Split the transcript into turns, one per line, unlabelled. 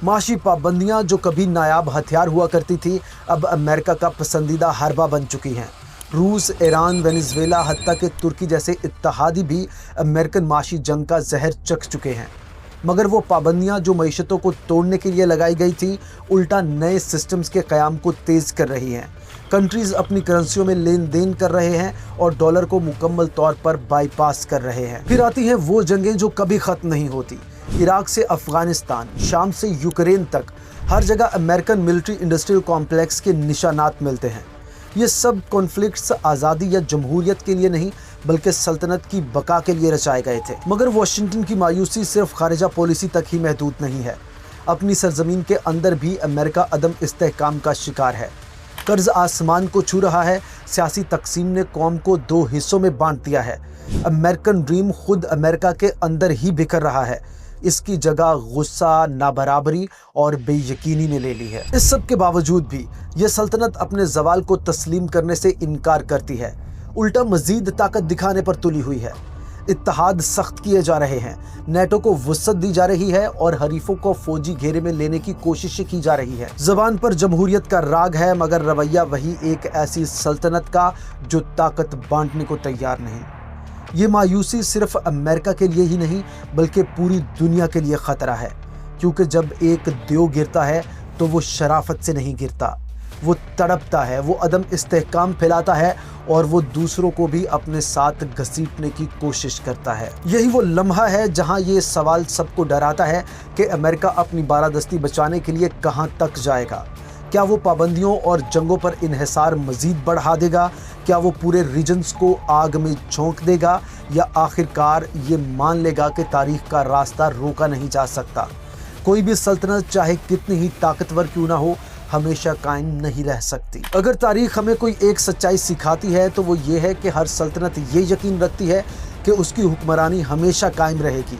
माशी पाबंदियां जो कभी नायाब हथियार हुआ करती थी, अब अमेरिका का पसंदीदा हरबा बन चुकी हैं। रूस, ईरान, वेनेजुएला, हत्ता कि तुर्की जैसे इत्तेहादी भी अमेरिकन माशी जंग का जहर चख चुके हैं। मगर वो पाबंदियां जो मईशतों को तोड़ने के लिए लगाई गई थी, उल्टा नए सिस्टम्स के क़याम को तेज़ कर रही हैं। कंट्रीज़ अपनी करेंसियों में लेन देन कर रहे हैं और डॉलर को मुकम्मल तौर पर बाईपास कर रहे हैं। फिर आती हैं वो जंगें जो कभी ख़त्म नहीं होती। इराक से अफ़गानिस्तान, शाम से यूक्रेन तक, हर जगह अमेरिकन मिलिट्री इंडस्ट्रियल कॉम्प्लेक्स के निशानात मिलते हैं। ये सब कॉन्फ्लिक्ट्स आज़ादी या जमहूरियत के लिए नहीं, बल्कि सल्तनत की बका के लिए रचाए गए थे। मगर वाशिंगटन की मायूसी सिर्फ खारिजा पॉलिसी तक ही महदूद नहीं है। अपनी सरजमीन के अंदर भी अमेरिका अदम इस्तेहकाम का शिकार है। कर्ज आसमान को छू रहा है। सियासी तकसीम ने कौम को दो हिस्सों में बांट दिया है। अमेरिकन ड्रीम खुद अमेरिका के अंदर ही बिखर रहा है। इसकी जगह गुस्सा, नाबराबरी और बेयकीनी ने ले ली है। इस सब के बावजूद भी ये सल्तनत अपने जवाल को तस्लीम करने से इनकार करती है, उल्टा मजीद ताकत दिखाने पर तुली हुई है। इत्तेहाद सख्त किए जा रहे हैं, नेटो को वुसअत दी जा रही है और हरीफों को फौजी घेरे में लेने की कोशिशें की जा रही है। ज़बान पर जमहूरियत का राग है, मगर रवैया वही एक ऐसी सल्तनत का जो ताकत बांटने को तैयार नहीं। ये मायूसी सिर्फ अमेरिका के लिए ही नहीं, बल्कि पूरी दुनिया के लिए ख़तरा है, क्योंकि जब एक देव गिरता है तो वो शराफत से नहीं गिरता, वो तड़पता है, वो अदम इस्तेहकाम फैलाता है और वो दूसरों को भी अपने साथ घसीटने की कोशिश करता है। यही वो लम्हा है जहां ये सवाल सबको डराता है कि अमेरिका अपनी बारादस्ती बचाने के लिए कहां तक जाएगा। क्या वो पाबंदियों और जंगों पर इन्हिसार मज़ीद बढ़ा देगा? क्या वो पूरे रीजन्स को आग में झोंक देगा, या आखिरकार ये मान लेगा कि तारीख़ का रास्ता रोका नहीं जा सकता? कोई भी सल्तनत चाहे कितनी ही ताकतवर क्यों ना हो, हमेशा कायम नहीं रह सकती। अगर तारीख़ हमें कोई एक सच्चाई सिखाती है तो वो ये है कि हर सल्तनत ये यकीन रखती है कि उसकी हुक्मरानी हमेशा कायम रहेगी।